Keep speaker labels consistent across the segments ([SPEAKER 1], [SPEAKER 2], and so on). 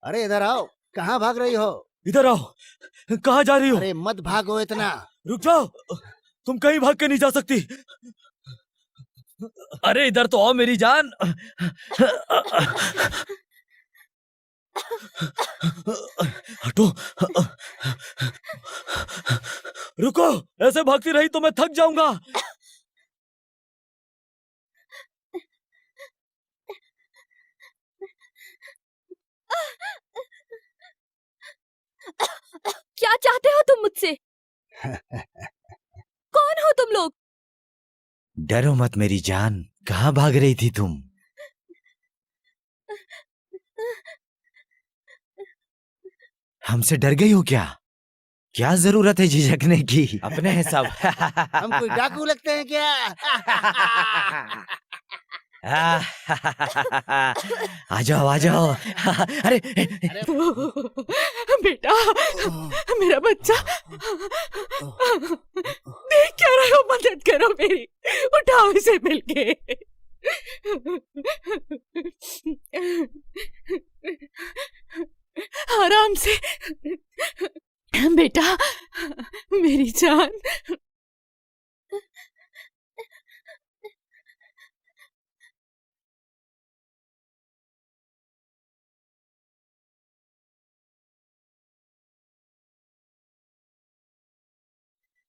[SPEAKER 1] अरे इधर आओ, कहाँ भाग रही हो?
[SPEAKER 2] इधर आओ। कहाँ जा रही हो?
[SPEAKER 1] अरे मत भागो इतना।
[SPEAKER 2] रुक जाओ, तुम कहीं भाग के नहीं जा सकती। अरे इधर तो आओ मेरी जान। हटो। रुको, ऐसे भागती रही तो मैं थक जाऊंगा।
[SPEAKER 3] क्या चाहते हो तुम मुझसे? कौन हो तुम लोग?
[SPEAKER 2] डरो मत मेरी जान, कहाँ भाग रही थी तुम? हमसे डर गई हो क्या? क्या जरूरत है झिझकने की? अपने हिसाब।
[SPEAKER 1] हम कोई डाकू लगते हैं क्या?
[SPEAKER 2] आ जाओ आ जाओ। अरे
[SPEAKER 3] बेटा, मेरा बच्चा, देख क्या रहे हो? मदद करो मेरी, उठाओ इसे मिलके। आराम से बेटा, मेरी जान।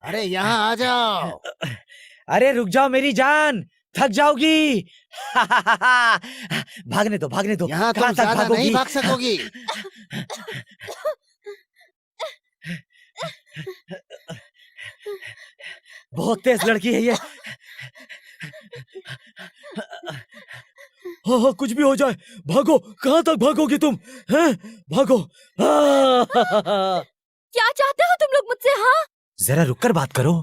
[SPEAKER 1] अरे यहाँ आ जाओ।
[SPEAKER 2] अरे रुक जाओ मेरी जान, थक जाओगी। भागने दो भागने दो।
[SPEAKER 1] यहाँ तुम
[SPEAKER 2] कहाँ तक
[SPEAKER 1] ज्यादा नहीं
[SPEAKER 2] भागोगी?
[SPEAKER 1] भाग सकोगी।
[SPEAKER 2] बहुत तेज लड़की है ये। हाँ हाँ, कुछ भी हो जाए भागो। कहाँ तक भागोगी तुम? हैं? भागो।
[SPEAKER 3] क्या चाहते हो तुम लोग मुझसे? हाँ,
[SPEAKER 2] जरा रुककर बात करो।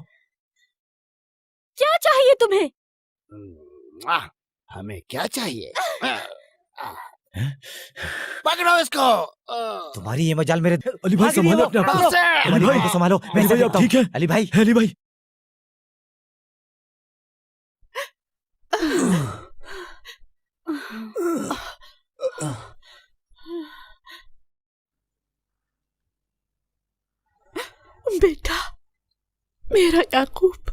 [SPEAKER 3] क्या चाहिए तुम्हें?
[SPEAKER 1] हमें क्या चाहिए? पकड़ो इसको।
[SPEAKER 2] तुम्हारी ये मजाल मेरे। अली भाई संभालो अपने आप को।
[SPEAKER 1] पकड़ो से।
[SPEAKER 2] अली भाई को संभालो। मैं
[SPEAKER 4] भाई, आप ठीक है?
[SPEAKER 2] अली भाई।
[SPEAKER 4] अली भाई,
[SPEAKER 3] बेटा, मेरा याकूब।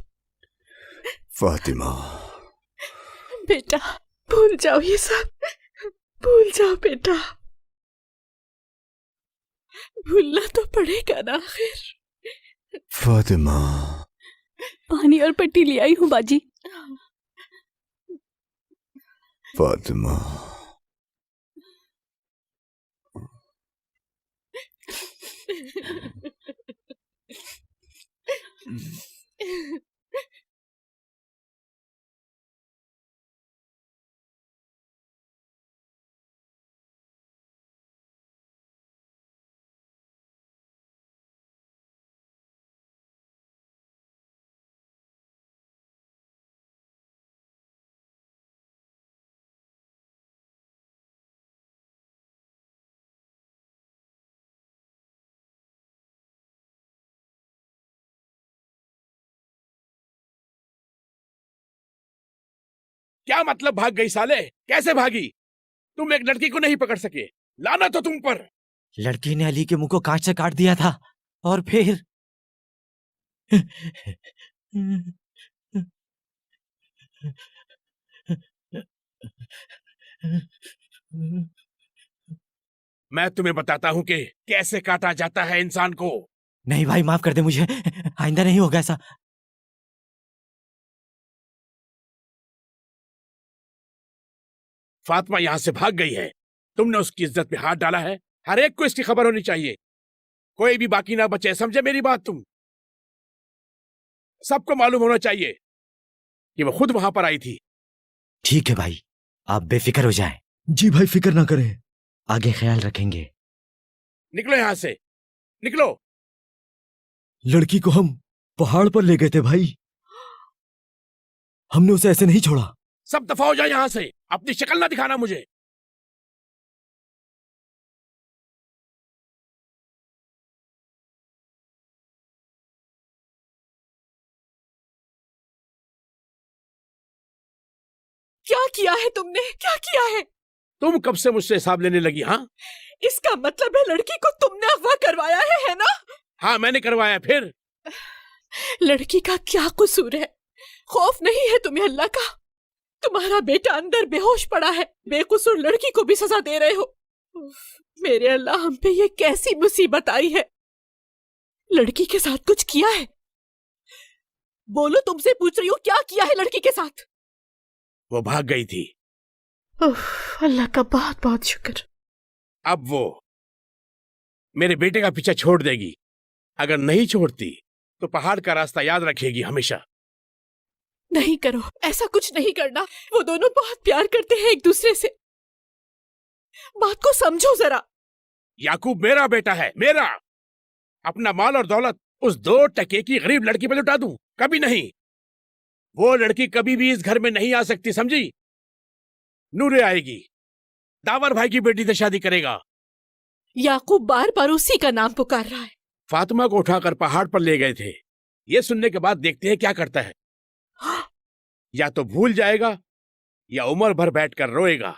[SPEAKER 4] फातिमा,
[SPEAKER 3] बेटा, भूल जाओ ये सब, भूल जाओ बेटा। भूलना तो पड़ेगा ना आखिर।
[SPEAKER 4] फातिमा,
[SPEAKER 3] पानी और पट्टी ले आई हूँ बाजी।
[SPEAKER 4] फातिमा,
[SPEAKER 5] क्या मतलब भाग गई साले? कैसे भागी? तुम एक लड़की को नहीं पकड़ सके, लाना तो तुम पर।
[SPEAKER 2] लड़की ने अली के मुंह को कांच से काट दिया था और फिर
[SPEAKER 5] मैं तुम्हें बताता हूँ कि कैसे काटा जाता है इंसान को।
[SPEAKER 2] नहीं भाई, माफ कर दे मुझे, आइंदा नहीं होगा ऐसा।
[SPEAKER 5] फातिमा यहाँ से भाग गई है, तुमने उसकी इज्जत पे हाथ डाला है। हर एक को इसकी खबर होनी चाहिए, कोई भी बाकी ना बचे। समझे मेरी बात? तुम सबको मालूम होना चाहिए कि वो खुद वहां पर आई थी।
[SPEAKER 2] ठीक है भाई, आप बेफिक्र हो जाएं।
[SPEAKER 4] जी भाई, फिक्र ना करें।
[SPEAKER 2] आगे ख्याल रखेंगे।
[SPEAKER 5] निकलो यहां से, निकलो।
[SPEAKER 4] लड़की को हम पहाड़ पर ले गए थे भाई, हमने उसे ऐसे नहीं छोड़ा।
[SPEAKER 5] सब दफा हो जाए यहां से, अपनी शक्ल ना दिखाना मुझे।
[SPEAKER 3] क्या किया है तुमने, क्या किया है?
[SPEAKER 5] तुम कब से मुझसे हिसाब लेने लगी? हाँ
[SPEAKER 3] इसका मतलब है लड़की को तुमने अगवा करवाया है ना?
[SPEAKER 5] हाँ मैंने करवाया। फिर
[SPEAKER 3] लड़की का क्या कसूर है? खौफ नहीं है तुम्हें अल्लाह का? तुम्हारा बेटा अंदर बेहोश पड़ा है, बेकसूर लड़की को भी सजा दे रहे हो। उफ, मेरे अल्लाह, हम पे ये कैसी मुसीबत आई है? लड़की के साथ कुछ किया है? बोलो, तुमसे पूछ रही हूँ, क्या किया है लड़की के साथ?
[SPEAKER 5] वो भाग गई थी।
[SPEAKER 3] उफ, अल्लाह का बहुत बहुत शुक्र।
[SPEAKER 5] अब वो मेरे बेटे का पीछा छोड़ देगी। अगर नहीं छोड़ती तो पहाड़ का रास्ता याद रखेगी हमेशा।
[SPEAKER 3] नहीं करो, ऐसा कुछ नहीं करना। वो दोनों बहुत प्यार करते हैं एक दूसरे से। बात को समझो जरा।
[SPEAKER 5] याकूब मेरा बेटा है, मेरा। अपना माल और दौलत उस 2 टके की गरीब लड़की पर लुटा दूं? कभी नहीं। वो लड़की कभी भी इस घर में नहीं आ सकती, समझी? नूरे आएगी, दावर भाई की बेटी से शादी करेगा।
[SPEAKER 3] याकूब बार बार उसी का नाम पुकार रहा है।
[SPEAKER 5] फातिमा को उठाकर पहाड़ पर ले गए थे। ये सुनने के बाद देखते हैं क्या करता है। या तो भूल जाएगा या उम्र भर बैठकर रोएगा।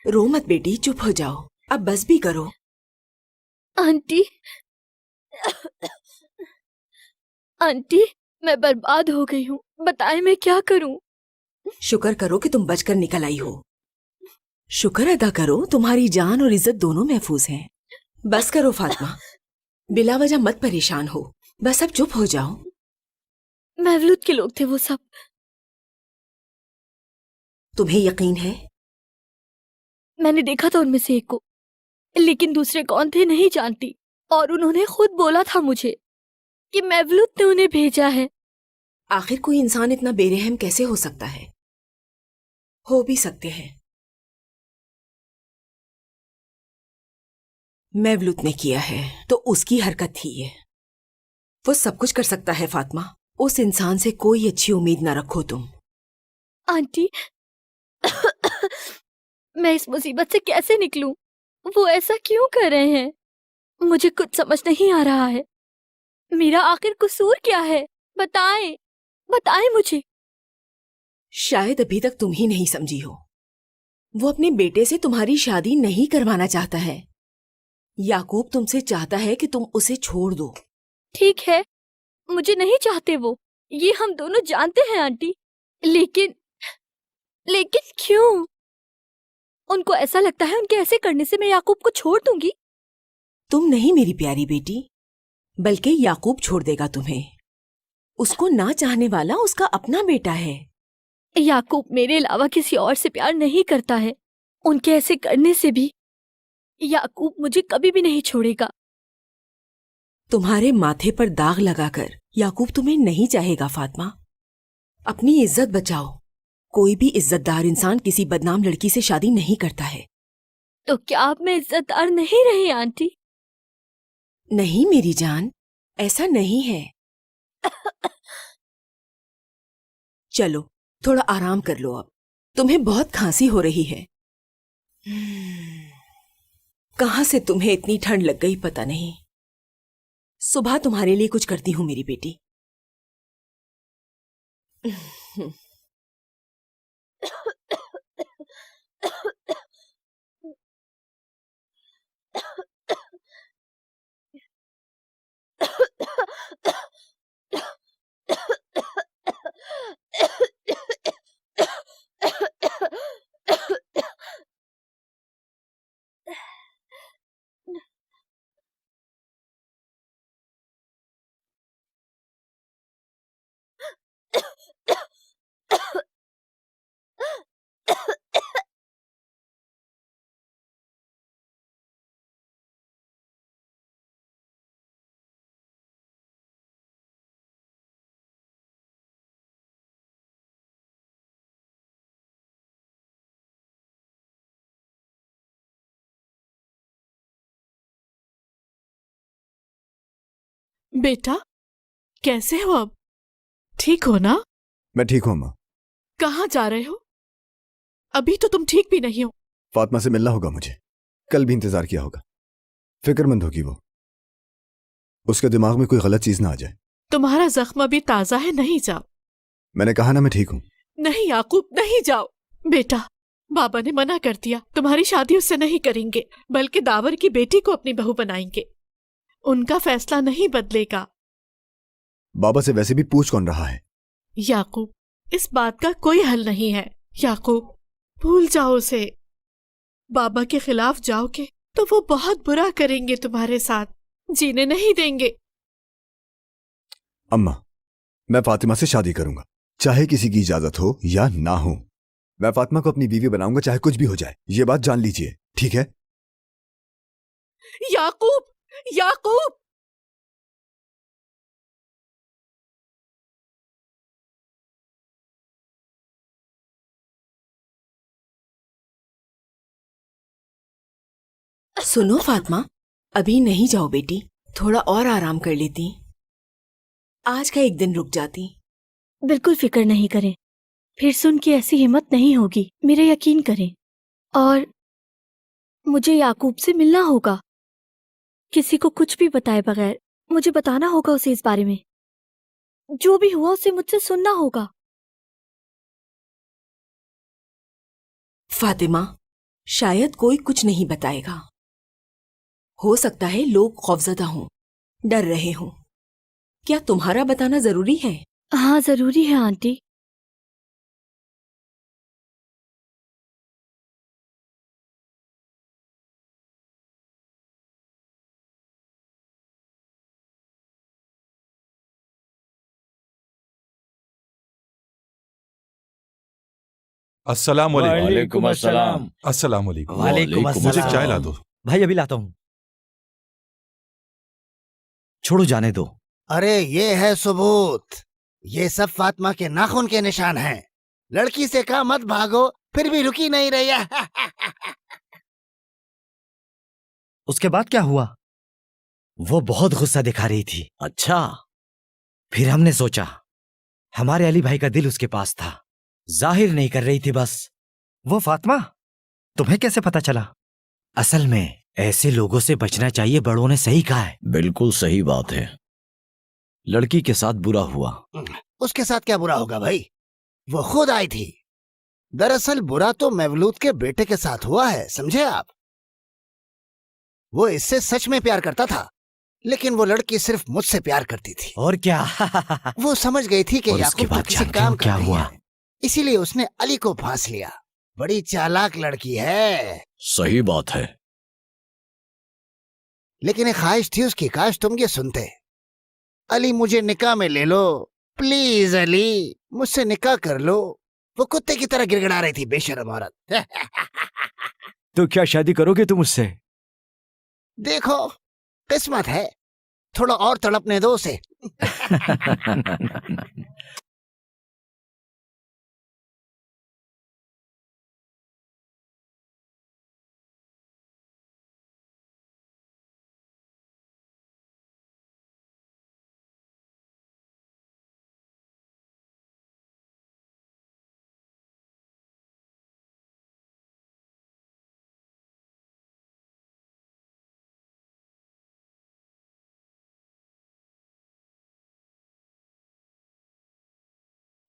[SPEAKER 6] रो मत बेटी, चुप हो जाओ। अब बस भी करो।
[SPEAKER 7] आंटी, आंटी, मैं बर्बाद हो गई हूँ। बताएं मैं क्या करूँ?
[SPEAKER 6] शुक्र करो कि तुम बचकर निकल आई हो। शुक्र अदा करो, तुम्हारी जान और इज्जत दोनों महफूज हैं। बस करो फातिमा, बिला वजह मत परेशान हो। बस अब चुप हो जाओ।
[SPEAKER 7] मवलूद के लोग थे वो सब।
[SPEAKER 6] तुम्हें यकीन है?
[SPEAKER 7] मैंने देखा था उनमें से एक को, लेकिन दूसरे कौन थे नहीं जानती। और उन्होंने खुद बोला था मुझे कि मवलूद ने उन्हें भेजा है।
[SPEAKER 6] आखिर कोई इंसान इतना बेरहम कैसे हो सकता है? हो भी सकते हैं। मवलूद ने किया है तो उसकी हरकत थी ये। वो सब कुछ कर सकता है फातिमा। उस इंसान से कोई अच्छी उम्मीद ना रखो तुम।
[SPEAKER 7] आंटी, मैं इस मुसीबत से कैसे निकलूं? वो ऐसा क्यों कर रहे हैं? मुझे कुछ समझ नहीं आ रहा है। मेरा आखिर कसूर क्या है? बताएं, बताएं मुझे।
[SPEAKER 6] शायद अभी तक तुम ही नहीं समझी हो। वो अपने बेटे से तुम्हारी शादी नहीं करवाना चाहता है। याकूब तुमसे चाहता है कि तुम उसे छोड़ दो।
[SPEAKER 7] ठीक है, मुझे नहीं चाहते वो, ये हम दोनों जानते हैं आंटी। लेकिन लेकिन क्यों? उनको ऐसा लगता है उनके ऐसे करने से मैं याकूब को छोड़ दूंगी।
[SPEAKER 6] तुम नहीं मेरी प्यारी बेटी, बल्कि याकूब छोड़ देगा तुम्हें। उसको ना चाहने वाला उसका अपना बेटा है।
[SPEAKER 7] याकूब मेरे अलावा किसी और से प्यार नहीं करता है। उनके ऐसे करने से भी याकूब मुझे कभी भी नहीं छोड़ेगा।
[SPEAKER 6] तुम्हारे माथे पर दाग लगाकर याकूब तुम्हें नहीं चाहेगा फातिमा। अपनी इज्जत बचाओ। कोई भी इज्जतदार इंसान किसी बदनाम लड़की से शादी नहीं करता है।
[SPEAKER 7] तो क्या अब मैं इज्जतदार नहीं रही आंटी?
[SPEAKER 6] नहीं मेरी जान, ऐसा नहीं है। चलो थोड़ा आराम कर लो। अब तुम्हें बहुत खांसी हो रही है। कहाँ से तुम्हें इतनी ठंड लग गई पता नहीं। सुबह तुम्हारे लिए कुछ करती हूँ मेरी बेटी।
[SPEAKER 3] बेटा, कैसे हो अब? ठीक हो ना?
[SPEAKER 8] मैं ठीक हूँ माँ।
[SPEAKER 3] कहाँ जा रहे हो? अभी तो तुम ठीक भी नहीं हो।
[SPEAKER 8] फातिमा से मिलना होगा मुझे। कल भी इंतजार किया होगा। फिक्रमंद होगी वो, उसके दिमाग में कोई गलत चीज ना आ जाए।
[SPEAKER 3] तुम्हारा जख्म अभी ताजा है, नहीं जाओ।
[SPEAKER 8] मैंने कहा ना मैं ठीक हूं।
[SPEAKER 3] नहीं याकूब, नहीं जाओ। बेटा, बाबा ने मना कर दिया, तुम्हारी शादी उससे नहीं करेंगे, बल्कि दावर की बेटी को अपनी बहू बनाएंगे। उनका फैसला नहीं बदलेगा।
[SPEAKER 8] बाबा से वैसे भी पूछ कौन रहा है?
[SPEAKER 3] याकूब, इस बात का कोई हल नहीं है। याकूब, भूल जाओ उसे। बाबा के खिलाफ जाओगे तो वो बहुत बुरा करेंगे तुम्हारे साथ, जीने नहीं देंगे।
[SPEAKER 8] अम्मा, मैं फातिमा से शादी करूंगा, चाहे किसी की इजाजत हो या ना हो। मैं फातिमा को अपनी बीवी बनाऊंगा, चाहे कुछ भी हो जाए। ये बात जान लीजिए, ठीक है?
[SPEAKER 3] याकूब, याकूब!
[SPEAKER 6] सुनो फातिमा, अभी नहीं जाओ बेटी, थोड़ा और आराम कर लेती। आज का एक दिन रुक जाती।
[SPEAKER 7] बिल्कुल फिक्र नहीं करें, फिर से उनकी ऐसी हिम्मत नहीं होगी, मेरा यकीन करें। और मुझे याकूब से मिलना होगा। किसी को कुछ भी बताए बगैर मुझे बताना होगा उसे इस बारे में। जो भी हुआ उसे मुझसे सुनना होगा।
[SPEAKER 6] फातिमा, शायद कोई कुछ नहीं बताएगा। हो सकता है लोग खौफजदा हों, डर रहे हों। क्या तुम्हारा बताना जरूरी है?
[SPEAKER 7] हाँ, जरूरी है आंटी।
[SPEAKER 9] अस्सलाम वालेकुम।
[SPEAKER 4] वालेकुम अस्सलाम।
[SPEAKER 9] अस्सलाम वालेकुम।
[SPEAKER 2] वालेकुम
[SPEAKER 9] मुझे
[SPEAKER 2] अस्सलाम।
[SPEAKER 9] चाय ला दो।
[SPEAKER 2] भाई अभी लाता हूं। छोड़ो, जाने दो।
[SPEAKER 1] अरे ये है सबूत। ये सब फातिमा के नाखून के निशान हैं। लड़की से कहा मत भागो, फिर भी रुकी नहीं रही है।
[SPEAKER 2] उसके बाद क्या हुआ? वो बहुत गुस्सा दिखा रही थी। अच्छा, फिर हमने सोचा हमारे अली भाई का दिल उसके पास था, जाहिर नहीं कर रही थी बस। वो फातिमा, तुम्हें कैसे पता चला? असल में ऐसे लोगों से बचना चाहिए, बड़ों ने सही कहा है।
[SPEAKER 4] बिल्कुल सही बात है। लड़की के साथ बुरा हुआ।
[SPEAKER 1] उसके साथ क्या बुरा होगा भाई, वो खुद आई थी। दरअसल बुरा तो मवलूद के बेटे के साथ हुआ है, समझे आप? वो इससे सच में प्यार करता था, लेकिन वो लड़की सिर्फ मुझसे प्यार करती थी।
[SPEAKER 2] और क्या?
[SPEAKER 1] वो समझ गई थी कि
[SPEAKER 2] और उसके
[SPEAKER 1] याकूब तो
[SPEAKER 2] बाद
[SPEAKER 1] किसी
[SPEAKER 2] जानते
[SPEAKER 1] काम
[SPEAKER 2] हो
[SPEAKER 1] का
[SPEAKER 2] क्या
[SPEAKER 1] नहीं
[SPEAKER 2] हुआ?
[SPEAKER 1] है, इसीलिए उसने अली को फांस लिया। बड़ी चालाक लड़की है।
[SPEAKER 4] सही बात है।
[SPEAKER 1] लेकिन एक ख्वाहिश थी उसकी, काश तुम ये सुनते। अली, मुझे निकाह में ले लो प्लीज। अली, मुझसे निकाह कर लो। वो कुत्ते की तरह गिड़गिड़ा रही थी, बेशर्म औरत।
[SPEAKER 4] तो क्या शादी करोगे तुम उससे?
[SPEAKER 1] देखो, किस्मत है, थोड़ा और तड़पने दो उसे।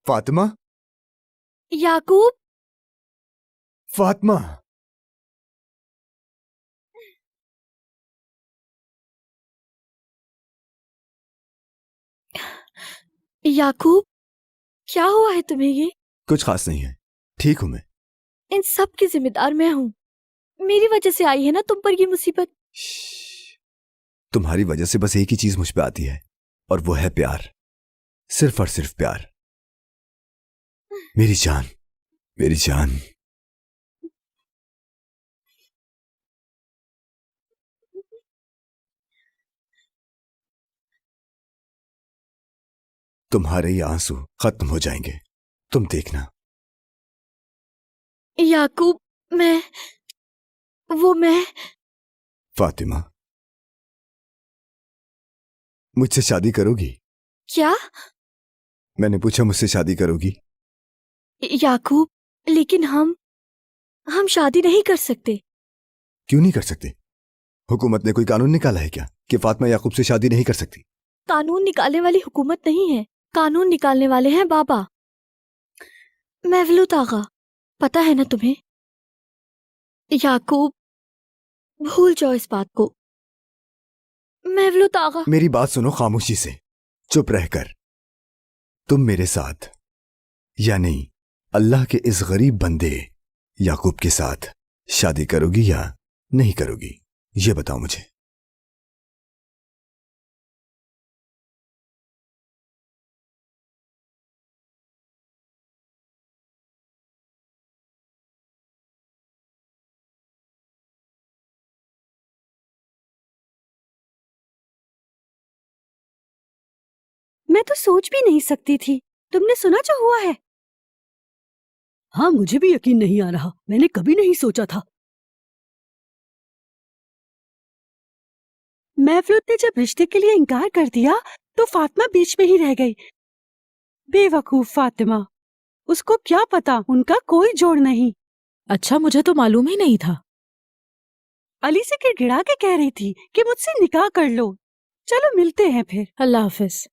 [SPEAKER 8] फातिमा,
[SPEAKER 7] याकूब,
[SPEAKER 8] फातिमा,
[SPEAKER 7] याकूब, क्या हुआ है तुम्हें? ये
[SPEAKER 8] कुछ खास नहीं है, ठीक हूं मैं।
[SPEAKER 7] इन सब की जिम्मेदार मैं हूँ। मेरी वजह से आई है ना तुम पर ये मुसीबत।
[SPEAKER 8] तुम्हारी वजह से बस एक ही चीज मुझ पे आती है, और वो है प्यार। सिर्फ और सिर्फ प्यार। मेरी जान, मेरी जान। तुम्हारे ये आंसू खत्म हो जाएंगे, तुम देखना।
[SPEAKER 7] याकूब, मैं
[SPEAKER 8] फातिमा, मुझसे शादी करोगी?
[SPEAKER 7] क्या?
[SPEAKER 8] मैंने पूछा, मुझसे शादी करोगी?
[SPEAKER 7] याकूब, लेकिन हम शादी नहीं कर सकते।
[SPEAKER 8] क्यों नहीं कर सकते? हुकूमत ने कोई कानून निकाला है क्या कि फातिमा याकूब से शादी नहीं कर सकती?
[SPEAKER 7] कानून निकालने वाली हुकूमत नहीं है, कानून निकालने वाले हैं बाबा मेवलूद आगा। पता है ना तुम्हें? याकूब, भूल जाओ इस बात को। मेवलूद आगा।
[SPEAKER 8] मेरी बात सुनो खामोशी से, चुप रहकर। तुम मेरे साथ या नहीं अल्लाह के इस गरीब बंदे याकूब के साथ शादी करोगी या नहीं करोगी? ये बताओ मुझे।
[SPEAKER 10] मैं तो सोच भी नहीं सकती थी। तुमने सुना जो हुआ है? हाँ, मुझे भी यकीन नहीं आ रहा। मैंने कभी नहीं सोचा था। महफूज ने जब रिश्ते के लिए इनकार कर दिया तो फातिमा बीच में ही रह गई। बेवकूफ फातिमा, उसको क्या पता उनका कोई जोड़ नहीं।
[SPEAKER 3] अच्छा, मुझे तो मालूम ही नहीं था।
[SPEAKER 10] अली से गिड़गिड़ा के कह रही थी कि मुझसे निकाह कर लो। चलो मिलते हैं फिर।
[SPEAKER 3] अल्लाह हाफिज।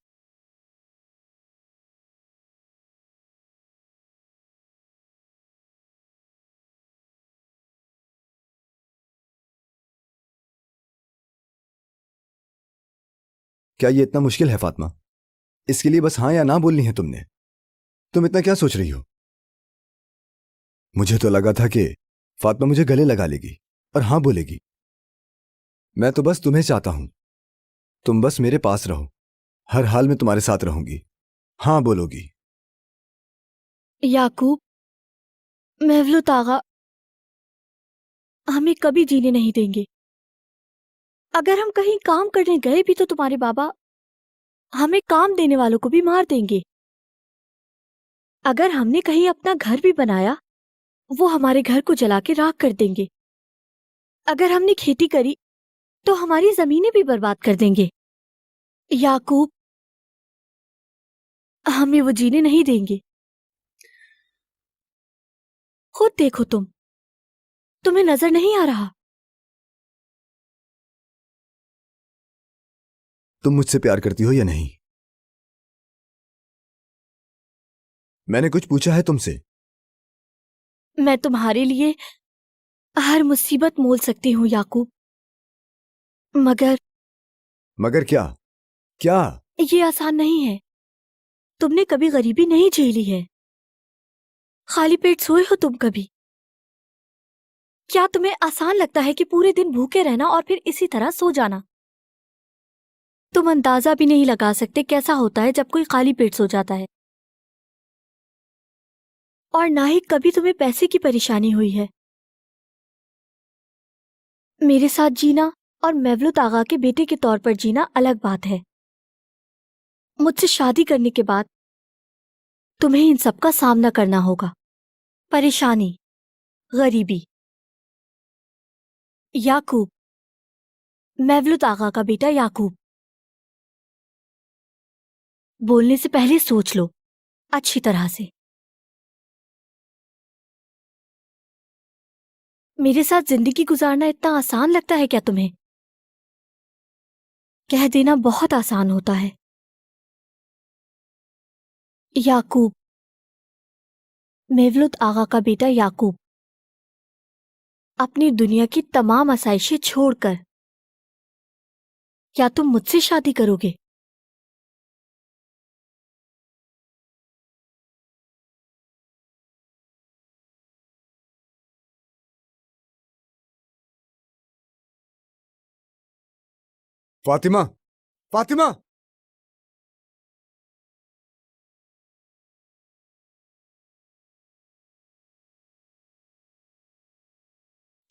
[SPEAKER 8] क्या ये इतना मुश्किल है फातिमा? इसके लिए बस हाँ या ना बोलनी है तुमने। तुम इतना क्या सोच रही हो? मुझे तो लगा था कि फातिमा मुझे गले लगा लेगी और हाँ बोलेगी। मैं तो बस तुम्हें चाहता हूं, तुम बस मेरे पास रहो, हर हाल में तुम्हारे साथ रहूंगी। हाँ बोलोगी?
[SPEAKER 7] याकूब, मेवलूद आगा हमें कभी जीने नहीं देंगे। अगर हम कहीं काम करने गए भी तो तुम्हारे बाबा हमें काम देने वालों को भी मार देंगे। अगर हमने कहीं अपना घर भी बनाया, वो हमारे घर को जला के राख कर देंगे। अगर हमने खेती करी तो हमारी जमीनें भी बर्बाद कर देंगे। याकूब, हमें वो जीने नहीं देंगे। खुद देखो तुम्हें नजर नहीं आ रहा?
[SPEAKER 8] तुम मुझसे प्यार करती हो या नहीं? मैंने कुछ पूछा है तुमसे?
[SPEAKER 7] मैं तुम्हारे लिए हर मुसीबत मोल सकती हूँ याकूब,
[SPEAKER 8] मगर क्या? क्या?
[SPEAKER 7] ये आसान नहीं है। तुमने कभी गरीबी नहीं झेली है। खाली पेट सोए हो तुम कभी? क्या तुम्हें आसान लगता है कि पूरे दिन भूखे रहना और फिर इसी तरह सो जाना? तुम अंदाजा भी नहीं लगा सकते कैसा होता है जब कोई खाली पेट सो जाता है। और ना ही कभी तुम्हें पैसे की परेशानी हुई है। मेरे साथ जीना और मेवलूद आगा के बेटे के तौर पर जीना अलग बात है। मुझसे शादी करने के बाद तुम्हें इन सब का सामना करना होगा। परेशानी, गरीबी। याकूब, मेवलूद आगा का बेटा याकूब, बोलने से पहले सोच लो अच्छी तरह से। मेरे साथ जिंदगी गुजारना इतना आसान लगता है क्या तुम्हें? कह देना बहुत आसान होता है। याकूब, मेवलूद आगा का बेटा याकूब, अपनी दुनिया की तमाम आसाइशें छोड़कर क्या तुम मुझसे शादी करोगे?
[SPEAKER 8] फातिमा, फातिमा!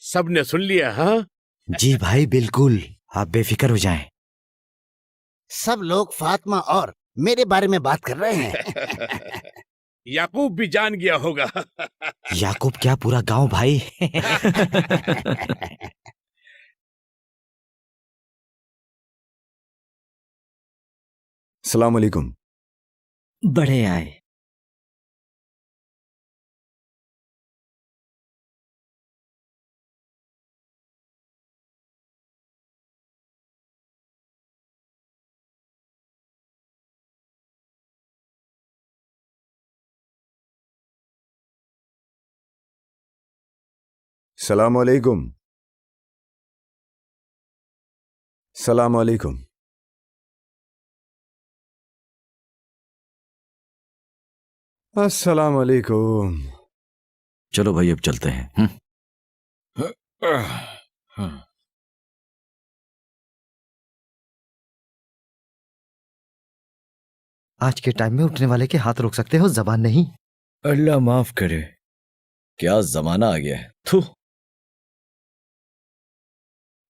[SPEAKER 5] सबने सुन लिया? हाँ,
[SPEAKER 2] जी भाई, बिल्कुल, आप बेफिक्र हो जाएं।
[SPEAKER 1] सब लोग फातिमा और मेरे बारे में बात कर रहे हैं।
[SPEAKER 5] याकूब भी जान गया होगा।
[SPEAKER 2] याकूब क्या, पूरा गांव भाई।
[SPEAKER 8] सलाम अलैकुम।
[SPEAKER 2] बड़े आए।
[SPEAKER 8] सलाम अलैकुम। सलाम अलैकुम। अस्सलाम अलैकुम।
[SPEAKER 2] चलो भाई अब चलते हैं। आज के टाइम में उठने वाले के हाथ रोक सकते हो, जबान नहीं।
[SPEAKER 4] अल्लाह माफ करे, क्या जमाना आ गया है। थू।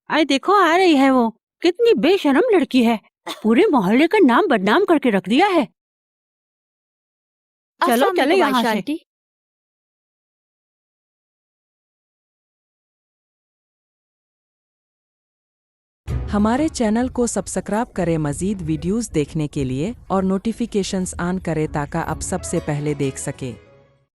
[SPEAKER 10] आए देखो आ रही है वो। कितनी बेशरम लड़की है, पूरे मोहल्ले का नाम बदनाम करके रख दिया है। चलो
[SPEAKER 7] अस्सलाम
[SPEAKER 10] चलो
[SPEAKER 7] वालेकुम
[SPEAKER 10] यहाँ
[SPEAKER 7] आयशा
[SPEAKER 10] से।
[SPEAKER 7] आंटी।
[SPEAKER 11] हमारे चैनल को सब्सक्राइब करें मजीद वीडियोस देखने के लिए और नोटिफिकेशंस ऑन करें ताकि आप सबसे पहले देख सकें।